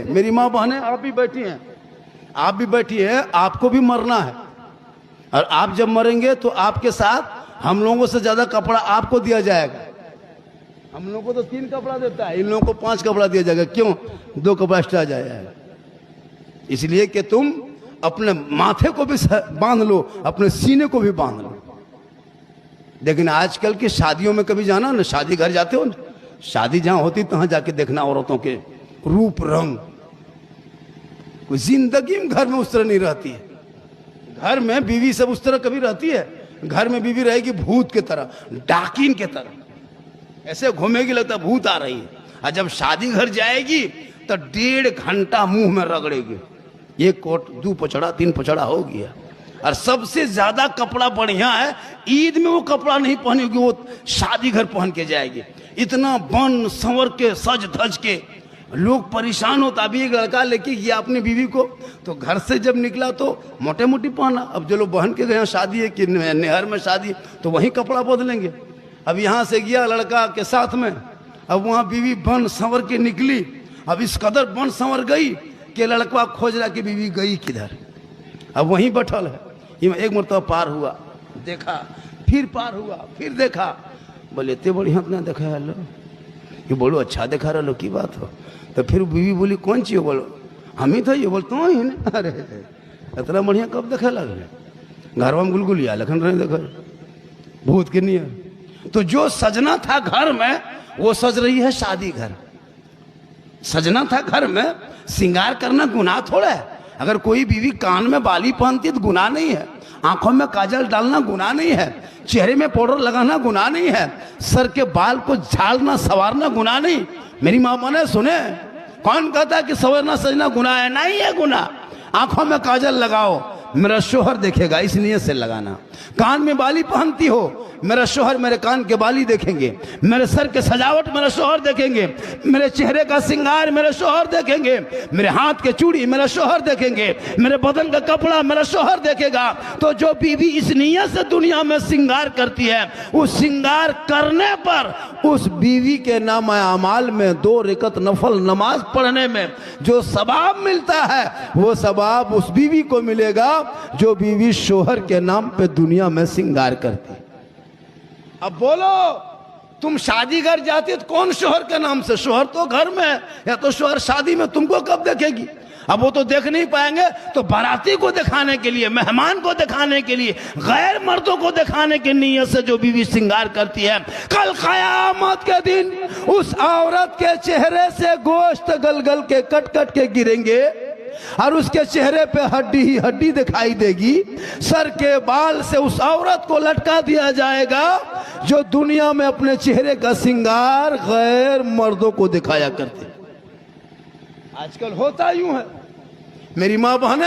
मेरी माँ बहनें आप भी बैठी हैं, आप भी बैठी है, आपको भी मरना है। और आप जब मरेंगे तो आपके साथ हम लोगों से ज्यादा कपड़ा आपको दिया जाएगा। हम लोगों को तो 3 कपड़ा देता है, इन लोगों को 5 कपड़ा दिया जाएगा। क्यों? 2 कपड़ा एक्स्ट्रा जाएगा। इसलिए कि तुम अपने माथे को भी बांध लो, अपने सीने को भी बांध लो। लेकिन आजकल की शादियों में कभी जाना ना, शादी घर जाते हो ना, शादी जहां होती तहां जाके देखना औरतों के रूप रंग, कोई जिंदगी में घर में उस तरह नहीं रहती है। घर में बीवी सब उस तरह कभी रहती है? घर में बीवी रहेगी भूत की तरह, डाकिन की तरह, ऐसे घूमेगी लगता भूत आ रही है। और जब शादी घर जाएगी तो 1.5 घंटा मुंह में रगड़ेगी, 1 कोट 2 पचड़ा 3 पचड़ा हो गया। और सबसे ज्यादा कपड़ा बढ़िया है, ईद में वो कपड़ा नहीं पहनेगी, वो शादी घर पहन के जाएगी। इतना बन संवर के सज धज के लोग परेशान होता। अभी एक लड़का लेके गया अपनी बीवी को, तो घर से जब निकला तो मोटे मोटी पहना। अब जो लोग बहन के गए शादी है कि नहर में शादी, तो वहीं कपड़ा बदलेंगे। अब यहाँ से गया लड़का के साथ में, अब वहाँ बीवी बन संवर के निकली। अब इस कदर बन संवर गई कि लड़का खोज रहा कि बीवी गई किधर। अब वहीं बैठल है। एक मरतबा पार हुआ, देखा, फिर पार हुआ, फिर देखा। बोले इतने बढ़िया अपना देखा है लो, ये बोलो अच्छा देखा रहा लो, की बात हो। तो फिर बीवी बोली कौन चीज? बोलो हम ही था। ये बोलते तो ही नहीं। अरे इतना बढ़िया कब देखा लगे? घरवा में गुलगुलिया लखन रहे देखो भूत के नहीं। तो जो सजना था घर में वो सज रही है शादी घर। सजना था घर में, श्रृंगार करना गुनाह थोड़ा है। अगर कोई बीवी कान में बाली पहनती है तो गुनाह नहीं है, आंखों में काजल डालना गुनाह नहीं है, चेहरे में पाउडर लगाना गुनाह नहीं है, सर के बाल को झाड़ना संवारना गुनाह नहीं। मेरी माँ ने सुने, कौन कहता है कि संवरना सजना गुनाह है? नहीं है गुनाह। आंखों में काजल लगाओ, मेरा शोहर देखेगा, इस नियत से लगाना। कान में बाली पहनती हो, मेरा शोहर मेरे कान के बाली देखेंगे, मेरे सर के सजावट मेरा शोहर देखेंगे, मेरे चेहरे का श्रृंगार मेरे शोहर देखेंगे, मेरे हाथ के चूड़ी मेरा शोहर देखेंगे, मेरे बदन का कपड़ा मेरा शोहर देखेगा। तो जो बीवी इस नियत से दुनिया में श्रृंगार करती है, उस श्रृंगार करने पर उस बीवी के नाम अमाल में 2 रकात नफल नमाज पढ़ने में जो सवाब मिलता है, वो सवाब उस बीवी को मिलेगा जो बीवी शोहर के नाम पे दुनिया में श्रृंगार करती। अब बोलो, तुम शादी घर जाती तो कौन शोहर के नाम से? शोहर तो घर में है, या तो शोहर शादी में, तुमको कब देखेगी? अब वो तो देख नहीं पाएंगे, तो बाराती को दिखाने के लिए, मेहमान को दिखाने के लिए, गैर मर्दों को दिखाने की नीयत से जो बीवी श्रृंगार करती है, कल कयामत के दिन उस औरत के चेहरे से गोश्त गल गल के कट कट के गिरेंगे और उसके चेहरे पे हड्डी ही हड्डी दिखाई देगी। सर के बाल से उस औरत को लटका दिया जाएगा जो दुनिया में अपने चेहरे का श्रृंगार गैर मर्दों को दिखाया करते। आजकल होता यूं है। मेरी माँ बहन